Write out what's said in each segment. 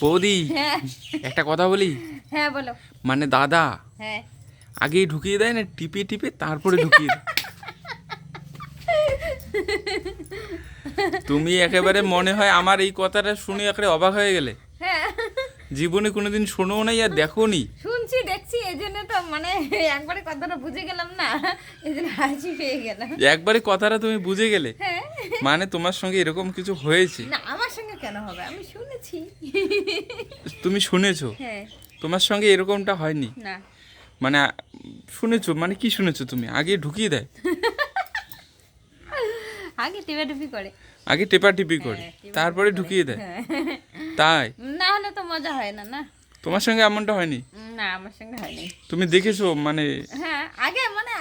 বৌদি হ্যাঁ একটা কথা বলি। হ্যাঁ বলো। মানে দাদা হ্যাঁ আগেই ঢুকিয়ে দেয় না টিপে টিপে তারপরে ঢুকিয়ে দেয়। তুমি একেবারে মনে হয় আমার এই কথাটা শুনে একেবারে অবাক হয়ে গেলে। হ্যাঁ জীবনে কোনোদিন শোনো নাই আর দেখো নি। শুনছি দেখছি এই জন্য তো মানে একবারে কথাটা বুঝে গেলাম না, এই জন্য হাসি পেয়ে গেলাম। একবারে কথাটা তুমি বুঝে গেলে, হ্যাঁ মানে তোমার সঙ্গে এরকম কিছু হয়েছে। না, আমার সঙ্গে কেন হবে, আমি শুনেছি। তুমি শুনেছো, হ্যাঁ তোমার সঙ্গে এরকমটা হয়নি। না মানে শুনেছো, মানে কি শুনেছো তুমি? আগে ঢুকিয়ে দেয়, আগে টিপাটিপি করে, আগে টেপাটিপি করে হ্যাঁ, টিপাটিপি তারপরে করে। ঢুকিয়ে দেয়। হ্যাঁ। তাই না হলে তো মজা হয় না। না তোমার সঙ্গে এমনটা হয়নি? না আমার সঙ্গে হয়নি। তুমি দেখেছো মানে? হ্যাঁ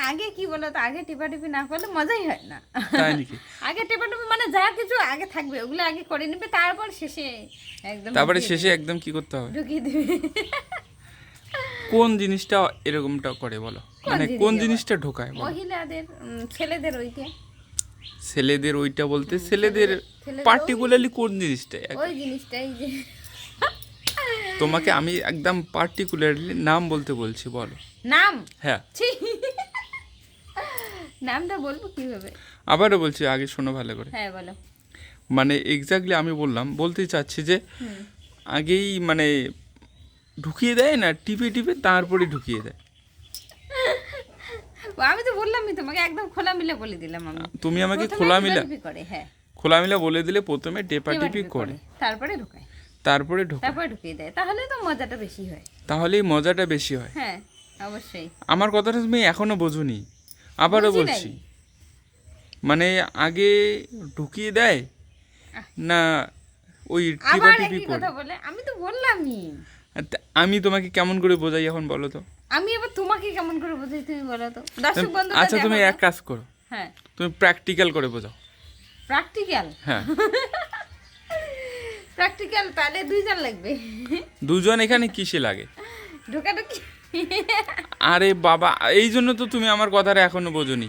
আগে কি বলো তো, আগে টিপাটিপি না করলে মজাই হয় না। তাই নাকি? আগে টিপাটিপি মানে যা কিছু আগে থাকবে ওগুলো আগে করে নেবে, তারপর শেষে একদম তারপরে ঢুকিয়ে শেষে দেবে। একদম কি করতে হবে? ঢুকিয়ে দেবে। কোন জিনিসটা এরকমটা করে বলো? মানে কোন জিনিসটা ঢোকায় বলো? মহিলাদের ছেলেদের ওইকে, ছেলেদের ওইটা বলতে ছেলেদের ছেলেদের পার্টিকুলারলি কোন জিনিসটা? ওই জিনিসটাই যে তোমাকে আমি একদম পার্টিকুলারলি নাম বলতে বলছি, বলো। নাম, হ্যাঁ, ছি, নামটা বলবো কিভাবে? আবারও বলছি, আগে শোনো ভালো করে। হ্যাঁ বলো। মানে এক্স্যাক্টলি আমি বলতে চাচ্ছি যে হুম। আগেই মানে ঢুকিয়ে দেয় না টিপে টিপে তারপরে ঢুকিয়ে দেয়। আমি তো বললামই তোমাকে, একদম খোলামেলা বলে দিলাম আমি। তুমি আমাকে প্রথমে খোলামেলা টিপাটিপি করে, হ্যাঁ খোলামেলা বলে দিলে প্রথমে টেপাটিপি টিপাটিপি করে তারপরে ঢুকায়, তারপরে ঢোকে, তারপরে ঢুকিয়ে দেয়, তাহলে তো মজাটা বেশি হয়। তাহলেই মজাটা বেশি হয়। হ্যাঁ অবশ্যই। আমার কথাটা তুমি এখনো বোঝোনি, আবারও বুঝি নাই। বলছি। মানে আগে ঢুকিয়ে দেয় না ওই আবার টিপাটিপি একই করে? কথা বলে, আমি তো বললামই। আমি তোমাকে কেমন করে বোঝাই এখন বলো তো? আমি এবার তোমাকে কেমন করে বোঝাই তুমি বলো তো, দর্শক বন্ধু। আচ্ছা তুমি এক কাজ করো, হ্যাঁ তুমি প্র্যাকটিক্যাল করে বোঝাও। প্র্যাকটিক্যাল, হ্যাঁ, প্র্যাকটিক্যাল তাহলে দুইজন লাগবে। দুজন এখানে কিসে লাগে? ঢোকাঢুকি। আরে বাবা, এই জন্য তো তুমি আমার কথাটা এখনো বোঝোনি।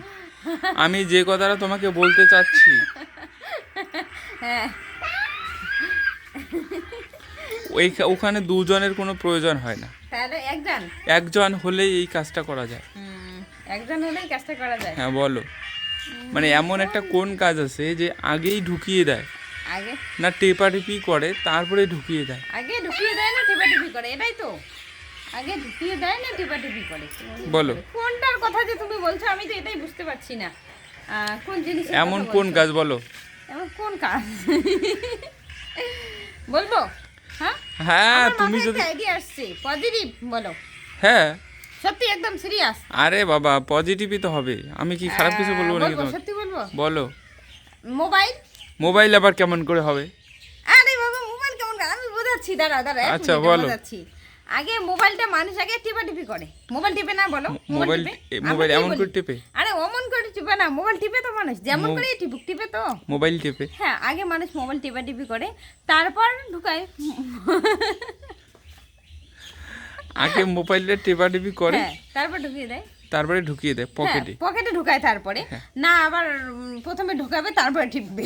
আমি যে কথাটা তোমাকে বলতে চাচ্ছি, হ্যাঁ ওখানে দুজনের কোনো প্রয়োজন হয় না, তাহলে একজন, একজন হলেই এই কাজটা করা যায়। একজন হলেই কাজটা করা যায়। হ্যাঁ বলো, মানে এমন একটা কোন কাজ আছে যে আগেই ঢুকিয়ে দেয় আগে না টেপাটিপি করে তারপরে ঢুকিয়ে দেয়? আগে ঢুকিয়ে দেয় না টিপাটিপি করে, এটাই তো। আগে ঢুকিয়ে দেয় না টিপাটিপি করে, বলো কোনটার কথা যে তুমি বলছো, আমি তো এটাই বুঝতে পারছি না। কোন জিনিস এমন কোন কাজ বলো? এমন কোন কাজ বলবো? হ্যাঁ হ্যাঁ আমার তুমি মাথায় যদি, একটা আইডিয়া আসছে, পজিটিভ বলো। হ্যাঁ সত্যি একদম সিরিয়াস। আরে বাবা পজিটিভই তো হবে, আমি কি খারাপ কিছু বলবো নাকি তোমাকে? সত্যি বলবো। বলো। মোবাইল। মোবাইল আবার কেমন করে হবে? আরে বাবা মোবাইল কেমন কাজ, আমি বোঝাচ্ছি, দাঁড়া এক আচ্ছা, মিনিট, বলো। বোঝাচ্ছি। আগে মোবাইলটা মানুষ আগে টিপাটিপি করে, মোবাইল টিপে না, বলো মোবাইল টিপে? মোবাইল আমরা কি এমন বলি? করে টিপে? আরে অমন করে টিপে না, মোবাইল টিপে তো মানুষ যেমন করে টিপুক, টিপে তো। মোবাইল টিপে? হ্যাঁ আগে মানুষ মোবাইল টিপাটিপি করে, তারপর ঢুকায়। আগে মোবাইলটা টেপাটিপি করে হ্যাঁ তারপর ঢুকিয়ে দেয়, তারপরে ঢুকিয়ে দেয় পকেটে। পকেটে ঢুকায় তারপরে। হ্যাঁ। না আবার প্রথমে ঢুকাবে তারপরে টিপবে।